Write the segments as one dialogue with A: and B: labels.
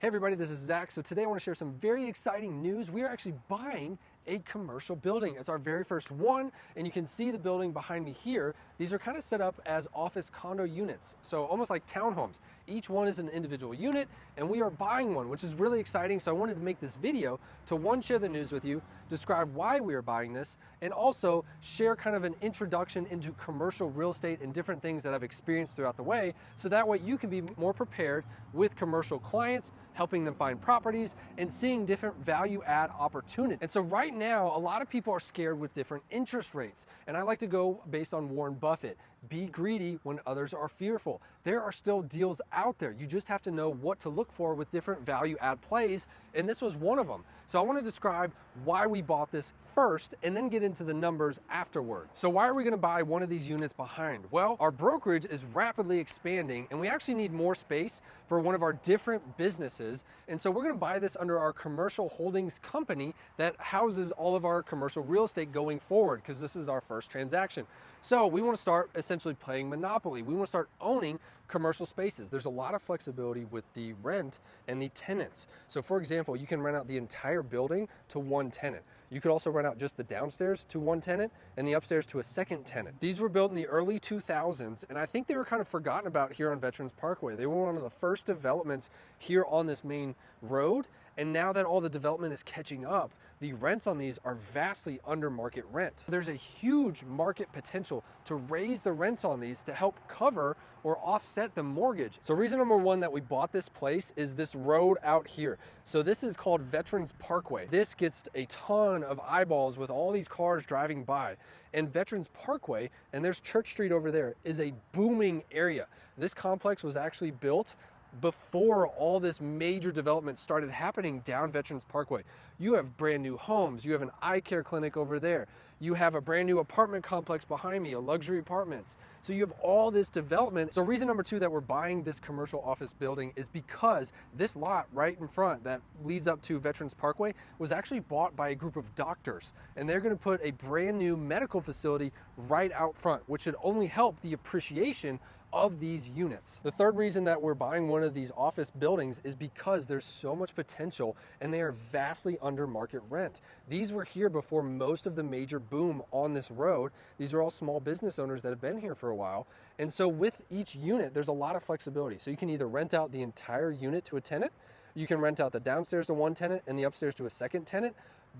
A: Hey everybody, this is Zach. So today I want to share some very exciting news. We are actually buying a commercial building. It's our very first one, and you can see the building behind me here. These are kind of set up as office condo units, so almost like townhomes. Each one is an individual unit, and we are buying one, which is really exciting. So I wanted to make this video to one, share the news with you, describe why we are buying this, and also share kind of an introduction into commercial real estate and different things that I've experienced throughout the way, so that way you can be more prepared with commercial clients, helping them find properties and seeing different value add opportunities. And so right now, a lot of people are scared with different interest rates. And I like to go based on Warren Buffett. Be greedy when others are fearful. There are still deals out there. You just have to know what to look for with different value add plays. And this was one of them. So I want to describe why we bought this first and then get into the numbers afterward. So why are we going to buy one of these units behind? Well, our brokerage is rapidly expanding and we actually need more space for one of our different businesses. And so we're going to buy this under our commercial holdings company that houses all of our commercial real estate going forward, because this is our first transaction. So we want to start essentially playing Monopoly. We want to start owning commercial spaces. There's a lot of flexibility with the rent and the tenants. So for example, you can rent out the entire building to one tenant. You could also rent out just the downstairs to one tenant and the upstairs to a second tenant. These were built in the early 2000s, and I think they were kind of forgotten about here on Veterans Parkway. They were one of the first developments here on this main road, and now that all the development is catching up, the rents on these are vastly under market rent. There's a huge market potential to raise the rents on these to help cover or offset the mortgage. So reason number one that we bought this place is this road out here. So this is called Veterans Parkway. This gets a ton of eyeballs with all these cars driving by. And Veterans Parkway, and there's Church Street over there, is a booming area. This complex was actually built before all this major development started happening down Veterans Parkway. You have brand new homes, you have an eye care clinic over there, you have a brand new apartment complex behind me, a luxury apartments. So you have all this development. So reason number two that we're buying this commercial office building is because this lot right in front that leads up to Veterans Parkway was actually bought by a group of doctors, and they're gonna put a brand new medical facility right out front, which should only help the appreciation of these units. The third reason that we're buying one of these office buildings is because there's so much potential and they are vastly under market rent. These were here before most of the major boom on this road. These are all small business owners that have been here for a while. And so with each unit, there's a lot of flexibility. So you can either rent out the entire unit to a tenant, you can rent out the downstairs to one tenant and the upstairs to a second tenant,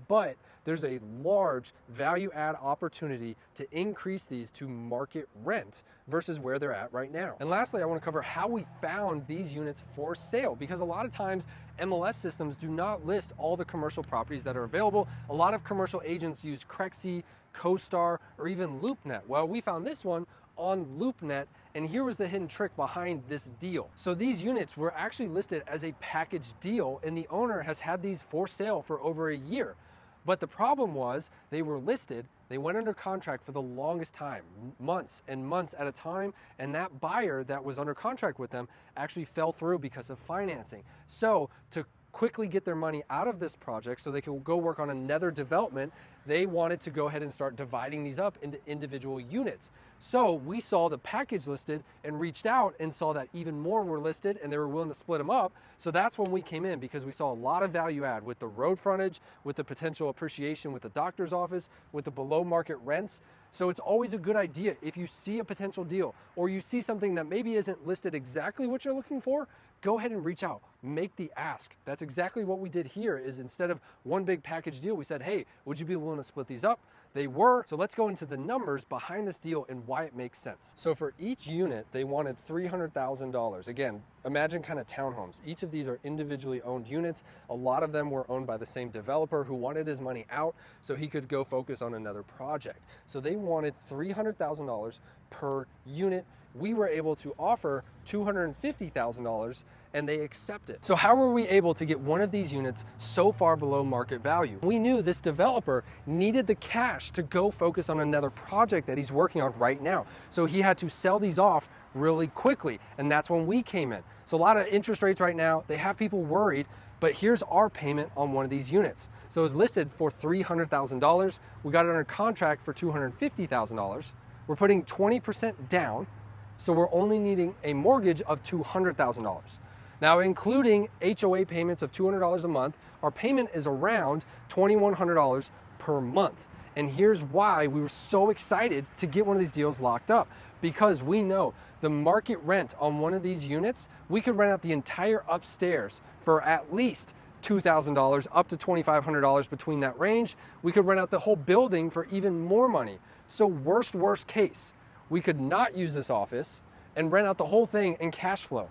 A: but there's a large value add opportunity to increase these to market rent versus where they're at right now. And lastly, I want to cover how we found these units for sale, because a lot of times MLS systems do not list all the commercial properties that are available. A lot of commercial agents use Crexi, CoStar, or even LoopNet. Well, we found this one on LoopNet, and here was the hidden trick behind this deal. So these units were actually listed as a package deal, and the owner has had these for sale for over a year. But the problem was they were listed, they went under contract for the longest time, months and months at a time, and that buyer that was under contract with them actually fell through because of financing. So to quickly get their money out of this project so they could go work on another development, they wanted to go ahead and start dividing these up into individual units. So we saw the package listed and reached out and saw that even more were listed and they were willing to split them up. So that's when we came in, because we saw a lot of value add with the road frontage, with the potential appreciation with the doctor's office, with the below market rents. So it's always a good idea, if you see a potential deal or you see something that maybe isn't listed exactly what you're looking for, go ahead and reach out, make the ask. That's exactly what we did here. Is instead of one big package deal, we said, hey, would you be willing to split these up? They were. So let's go into the numbers behind this deal and why it makes sense. So for each unit, they wanted $300,000. Again, imagine kind of townhomes. Each of these are individually owned units. A lot of them were owned by the same developer who wanted his money out so he could go focus on another project. So they wanted $300,000 per unit. We were able to offer $250,000 and they accepted. So how were we able to get one of these units so far below market value? We knew this developer needed the cash to go focus on another project that he's working on right now. So he had to sell these off really quickly, and that's when we came in. So a lot of interest rates right now, they have people worried, but here's our payment on one of these units. So it was listed for $300,000. We got it under contract for $250,000. We're putting 20% down, so we're only needing a mortgage of $200,000. Now, including HOA payments of $200 a month, our payment is around $2,100 per month. And here's why we were so excited to get one of these deals locked up, because we know the market rent on one of these units, we could rent out the entire upstairs for at least $2,000 up to $2,500 between that range. We could rent out the whole building for even more money. So worst case, we could not use this office and rent out the whole thing in cash flow.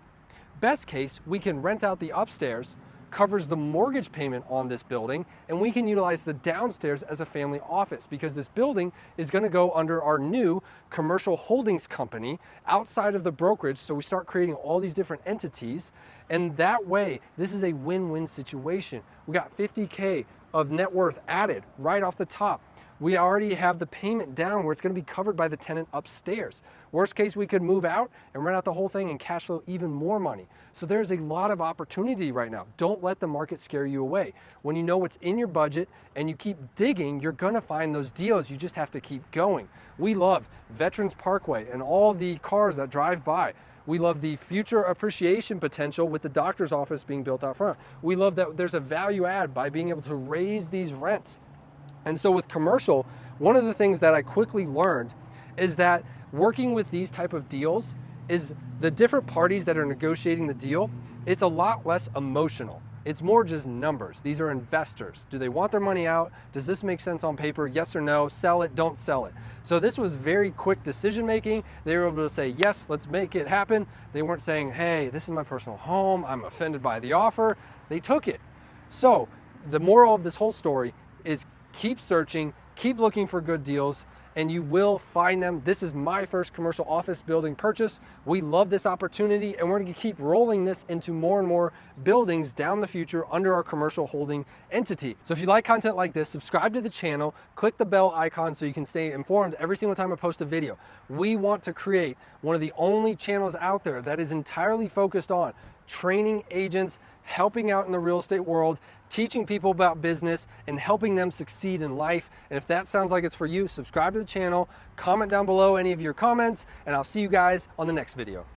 A: Best case, we can rent out the upstairs, covers the mortgage payment on this building, and we can utilize the downstairs as a family office, because this building is going to go under our new commercial holdings company outside of the brokerage. So we start creating all these different entities, and that way this is a win-win situation. We got $50K of net worth added right off the top. We already have the payment down where it's going to be covered by the tenant upstairs. Worst case, we could move out and rent out the whole thing and cash flow even more money. So there's a lot of opportunity right now. Don't let the market scare you away. When you know what's in your budget and you keep digging, you're going to find those deals. You just have to keep going. We love Veterans Parkway and all the cars that drive by. We love the future appreciation potential with the doctor's office being built out front. We love that there's a value add by being able to raise these rents. And so with commercial, one of the things that I quickly learned is that working with these type of deals is the different parties that are negotiating the deal, it's a lot less emotional. It's more just numbers. These are investors. Do they want their money out? Does this make sense on paper? Yes or no? Sell it, don't sell it. So this was very quick decision making. They were able to say, yes, let's make it happen. They weren't saying, hey, this is my personal home, I'm offended by the offer. They took it. So the moral of this whole story is keep searching, keep looking for good deals, and you will find them. This is my first commercial office building purchase. We love this opportunity, and we're going to keep rolling this into more and more buildings down the future under our commercial holding entity. So if you like content like this, subscribe to the channel, click the bell icon so you can stay informed every single time I post a video. We want to create one of the only channels out there that is entirely focused on training agents, helping out in the real estate world, teaching people about business, and helping them succeed in life. And if that sounds like it's for you, subscribe to the channel, comment down below any of your comments, and I'll see you guys on the next video.